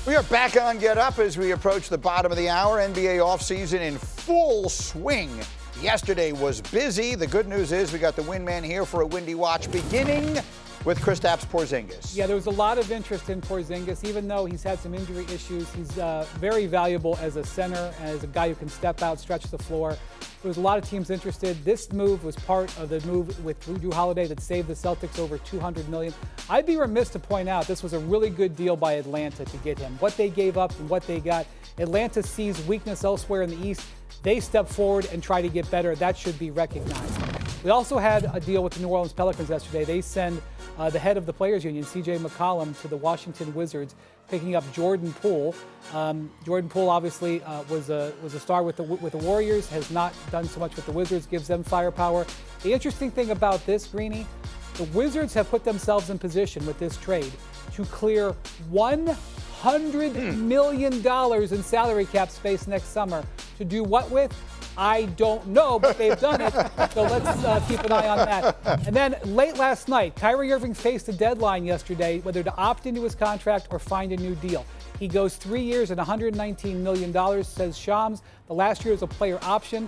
We are back on Get Up as we approach the bottom of the hour. NBA offseason in full swing. Yesterday was busy. The good news is we got the Windman here for a Windy Watch, beginning with Kristaps Porzingis. Yeah, there was a lot of interest in Porzingis. Even though he's had some injury issues, he's very valuable as a center, as a guy who can step out, stretch the floor. There was a lot of teams interested. This move was part of the move with Drew Holiday that saved the Celtics over $200 million. I'd be remiss to point out this was a really good deal by Atlanta to get him. What they gave up and what they got. Atlanta sees weakness elsewhere in the East. They step forward and try to get better. That should be recognized. We also had a deal with the New Orleans Pelicans yesterday. They send the head of the Players Union, C.J. McCollum, to the Washington Wizards, picking up Jordan Poole. Jordan Poole obviously was a star with the Warriors, has not done so much with the Wizards, gives them firepower. The interesting thing about this, Greeny, the Wizards have put themselves in position with this trade to clear $100 million in salary cap space next summer. To do what with? I don't know, but they've done it, so let's keep an eye on that. And then late last night, Kyrie Irving faced a deadline yesterday whether to opt into his contract or find a new deal. He goes 3 years and $119 million, says Shams. The last year is a player option.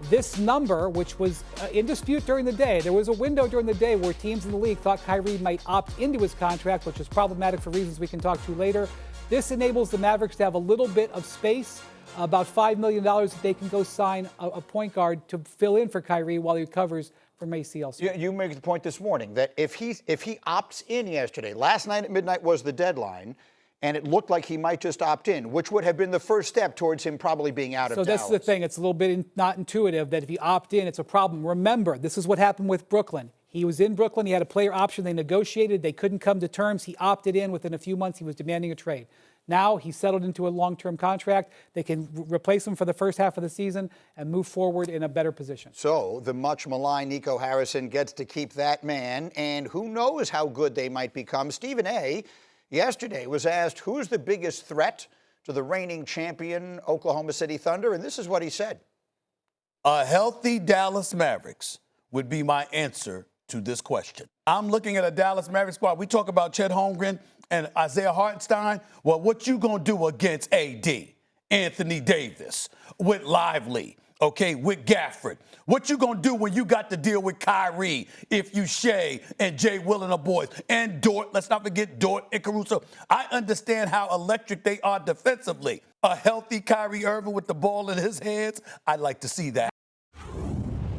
This number, which was in dispute during the day, there was a window during the day where teams in the league thought Kyrie might opt into his contract, which is problematic for reasons we can talk to later. This enables the Mavericks to have a little bit of space, about $5 million that they can go sign a point guard to fill in for Kyrie while he recovers from ACL. You make the point this morning that if he opts in yesterday, last night at midnight was the deadline, and it looked like he might just opt in, which would have been the first step towards him probably being out of Dallas. So that's the thing. It's a little bit not intuitive that if you opt in, it's a problem. Remember, this is what happened with Brooklyn. He was in Brooklyn. He had a player option. They negotiated. They couldn't come to terms. He opted in. Within a few months, he was demanding a trade. Now he's settled into a long-term contract. They can replace him for the first half of the season and move forward in a better position. So the much maligned Nico Harrison gets to keep that man, and who knows how good they might become. Stephen A. yesterday was asked who's the biggest threat to the reigning champion Oklahoma City Thunder, and this is what he said. A healthy Dallas Mavericks would be my answer to this question. I'm looking at a Dallas Mavericks squad. We talk about Chet Holmgren and Isaiah Hartenstein. Well, what you gonna do against AD, Anthony Davis, with Lively, okay, with Gafford? What you gonna do when you got to deal with Kyrie, if you Shea and Jay Will and the boys, and Dort? Let's not forget Dort and Caruso. I understand how electric they are defensively. A healthy Kyrie Irving with the ball in his hands, I'd like to see that.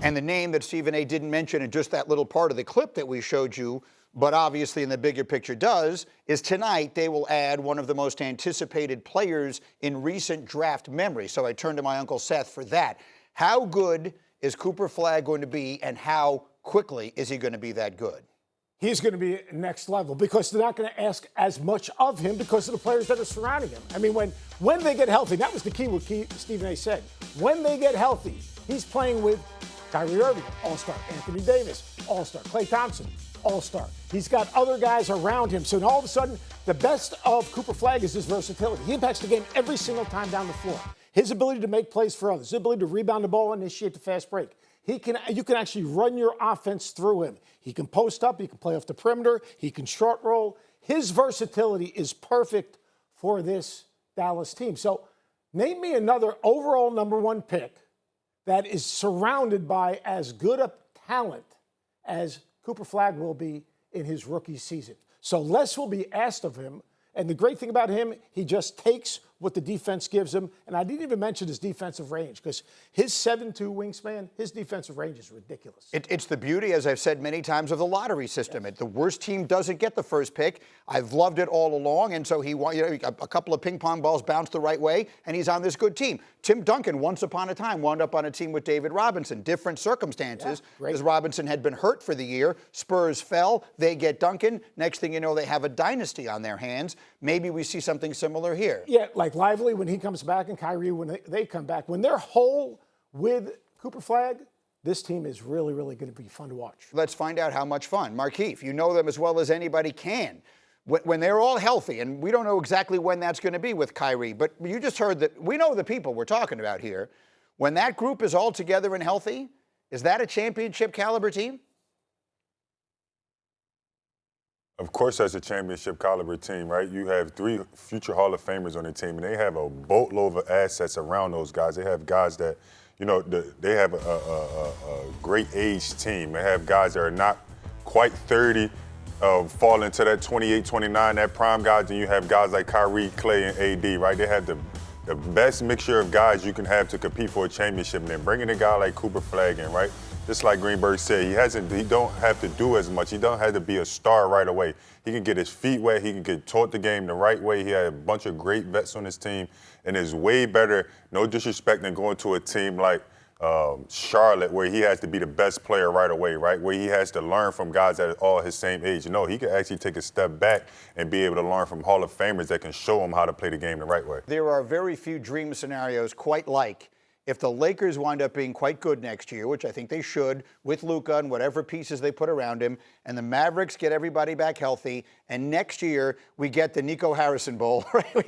And the name that Stephen A. didn't mention in just that little part of the clip that we showed you, but obviously in the bigger picture does, is tonight they will add one of the most anticipated players in recent draft memory. So I turn to my Uncle Seth for that. How good is Cooper Flagg going to be, and how quickly is he going to be that good? He's going to be next level because they're not going to ask as much of him because of the players that are surrounding him. I mean, when they get healthy, that was the key what Stephen A. said. When they get healthy, he's playing with Kyrie Irving, all-star. Anthony Davis, all-star. Klay Thompson, all-star. He's got other guys around him. So all of a sudden, the best of Cooper Flagg is his versatility. He impacts the game every single time down the floor. His ability to make plays for others, his ability to rebound the ball and initiate the fast break. You can actually run your offense through him. He can post up. He can play off the perimeter. He can short roll. His versatility is perfect for this Dallas team. So name me another overall number one pick that is surrounded by as good a talent as Cooper Flagg will be in his rookie season. So less will be asked of him. And the great thing about him, he just takes what the defense gives him. And I didn't even mention his defensive range because his 7'2" wingspan, his defensive range is ridiculous. It's the beauty, as I've said many times, of the lottery system. Yes. The worst team doesn't get the first pick. I've loved it all along. And so a couple of ping pong balls bounced the right way, and he's on this good team. Tim Duncan, once upon a time, wound up on a team with David Robinson. Different circumstances, because Robinson had been hurt for the year. Spurs fell. They get Duncan. Next thing you know, they have a dynasty on their hands. Maybe we see something similar here. Yeah, like Lively when he comes back and Kyrie when they come back. When they're whole with Cooper Flagg, this team is really, really going to be fun to watch. Let's find out how much fun. Markieff, you know them as well as anybody can. When they're all healthy, and we don't know exactly when that's going to be with Kyrie, but you just heard that we know the people we're talking about here. When that group is all together and healthy, is that a championship caliber team? Of course, that's a championship caliber team, right? You have 3 future Hall of Famers on the team, and they have a boatload of assets around those guys. They have guys that, you know, they have a great age team. They have guys that are not quite 30, fall into that 28, 29, that prime guys, and you have guys like Kyrie, Clay, and AD, right? They have the best mixture of guys you can have to compete for a championship. And then bringing a guy like Cooper Flagg in, right? Just like Greenberg said, he don't have to do as much. He don't have to be a star right away. He can get his feet wet. He can get taught the game the right way. He had a bunch of great vets on his team, and is way better, no disrespect, than going to a team like Charlotte, where he has to be the best player right away, right? Where he has to learn from guys that are all his same age. No, he can actually take a step back and be able to learn from Hall of Famers that can show him how to play the game the right way. There are very few dream scenarios quite like if the Lakers wind up being quite good next year, which I think they should, with Luka and whatever pieces they put around him, and the Mavericks get everybody back healthy, and next year we get the Nico Harrison Bowl, right?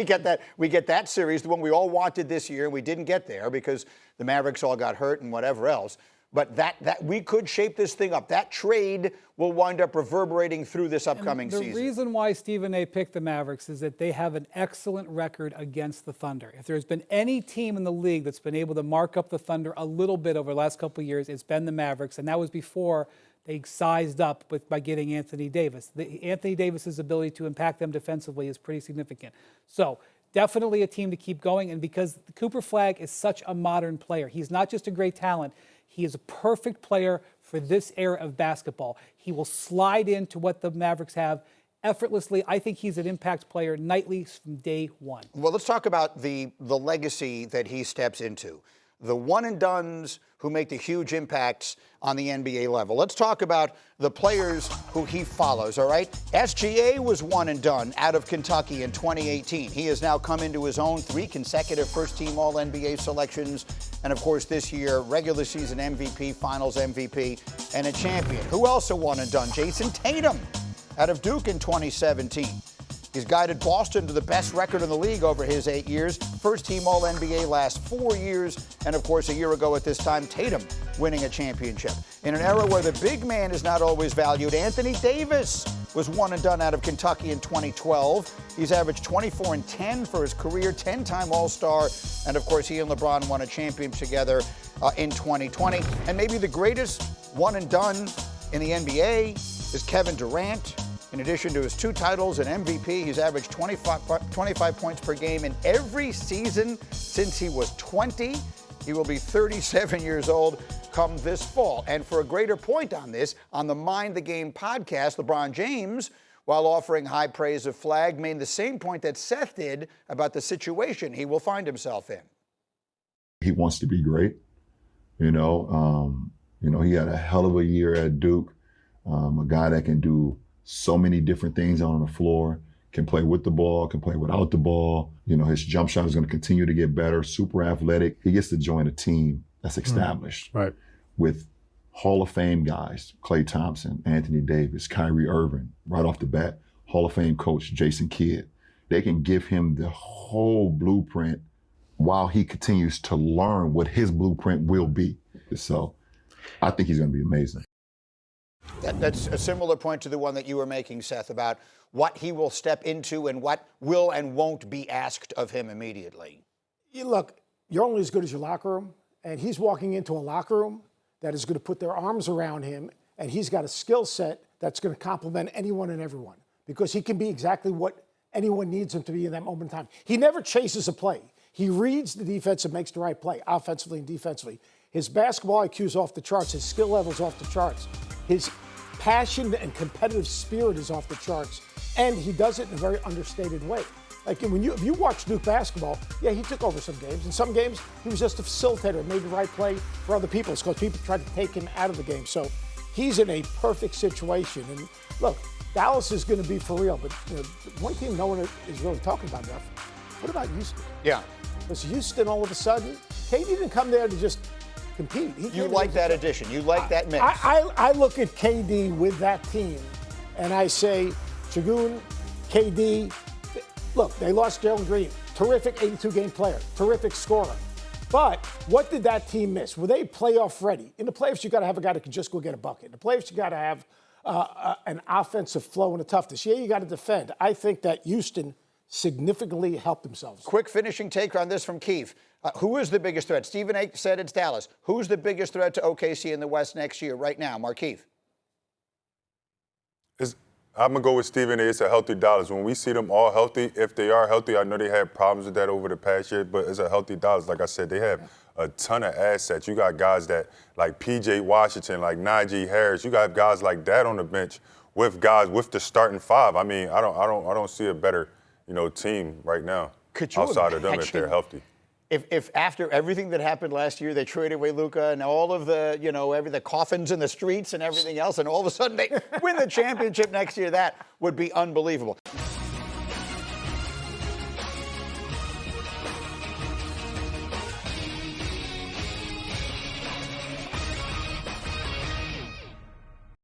We get that series, the one we all wanted this year, and we didn't get there because the Mavericks all got hurt and whatever else. But that we could shape this thing up. That trade will wind up reverberating through this upcoming season. The reason why Stephen A. picked the Mavericks is that they have an excellent record against the Thunder. If there's been any team in the league that's been able to mark up the Thunder a little bit over the last couple of years, it's been the Mavericks, and that was before they sized up by getting Anthony Davis. Anthony Davis's ability to impact them defensively is pretty significant. So definitely a team to keep going, and because Cooper Flagg is such a modern player, he's not just a great talent, he is a perfect player for this era of basketball. He will slide into what the Mavericks have effortlessly. I think he's an impact player nightly from day one. Well, let's talk about the legacy that he steps into. The one-and-dones who make the huge impacts on the NBA level. Let's talk about the players who he follows, all right? SGA was one and done out of Kentucky in 2018. He has now come into his own, 3 consecutive first-team All-NBA selections, and of course this year, regular season MVP, finals MVP, and a champion. Who else a one and done? Jason Tatum out of Duke in 2017. He's guided Boston to the best record in the league over his 8 years. First-team All-NBA last 4 years. And, of course, a year ago at this time, Tatum winning a championship. In an era where the big man is not always valued, Anthony Davis was one and done out of Kentucky in 2012. He's averaged 24 and 10 for his career, 10-time All-Star. And, of course, he and LeBron won a championship together in 2020. And maybe the greatest one and done in the NBA is Kevin Durant. In addition to his 2 titles and MVP, he's averaged 25 points per game in every season since he was 20. He will be 37 years old come this fall. And for a greater point on this, on the Mind the Game podcast, LeBron James, while offering high praise of Flagg, made the same point that Seth did about the situation he will find himself in. He wants to be great. He had a hell of a year at Duke. A guy that can do so many different things on the floor, can play with the ball, can play without the ball. His jump shot is going to continue to get better, super athletic. He gets to join a team that's established with Hall of Fame guys, Klay Thompson, Anthony Davis, Kyrie Irving, right off the bat, Hall of Fame coach Jason Kidd. They can give him the whole blueprint while he continues to learn what his blueprint will be. So I think he's going to be amazing. That's a similar point to the one that you were making, Seth, about what he will step into and what will and won't be asked of him immediately. Look, you're only as good as your locker room, and he's walking into a locker room that is going to put their arms around him, and he's got a skill set that's going to complement anyone and everyone because he can be exactly what anyone needs him to be in that moment in time. He never chases a play. He reads the defense and makes the right play, offensively and defensively. His basketball IQ is off the charts. His skill level is off the charts. His passion and competitive spirit is off the charts, and he does it in a very understated way. Like if you watch Duke basketball, yeah, he took over some games. In some games, he was just a facilitator, made the right play for other people. It's because people tried to take him out of the game. So he's in a perfect situation. And look, Dallas is going to be for real, but one team no one is really talking about enough. What about Houston? Yeah. Because Houston, all of a sudden, KD didn't come there to just compete. You like that addition. You like that mix. I look at KD with that team, and I say, Shagun, KD, look, they lost Jalen Green. Terrific 82-game player. Terrific scorer. But what did that team miss? Were they playoff ready? In the playoffs, you got to have a guy that can just go get a bucket. In the playoffs, you got to have an offensive flow and a toughness. Yeah, you got to defend. I think that Houston significantly helped themselves. Quick finishing take on this from Keefe. Who is the biggest threat? Stephen A. said it's Dallas. Who's the biggest threat to OKC in the West next year right now? Markieff. I'm going to go with Stephen A. It's a healthy Dallas. When we see them all healthy, if they are healthy, I know they had problems with that over the past year, but it's a healthy Dallas. Like I said, they have a ton of assets. You got guys that like P.J. Washington, like Najee Harris. You got guys like that on the bench with guys with the starting five. I mean, I don't see a better, team right now outside of them if they're healthy. If after everything that happened last year, they traded away Luka and all of the, the coffins in the streets and everything else, and all of a sudden they win the championship next year, that would be unbelievable.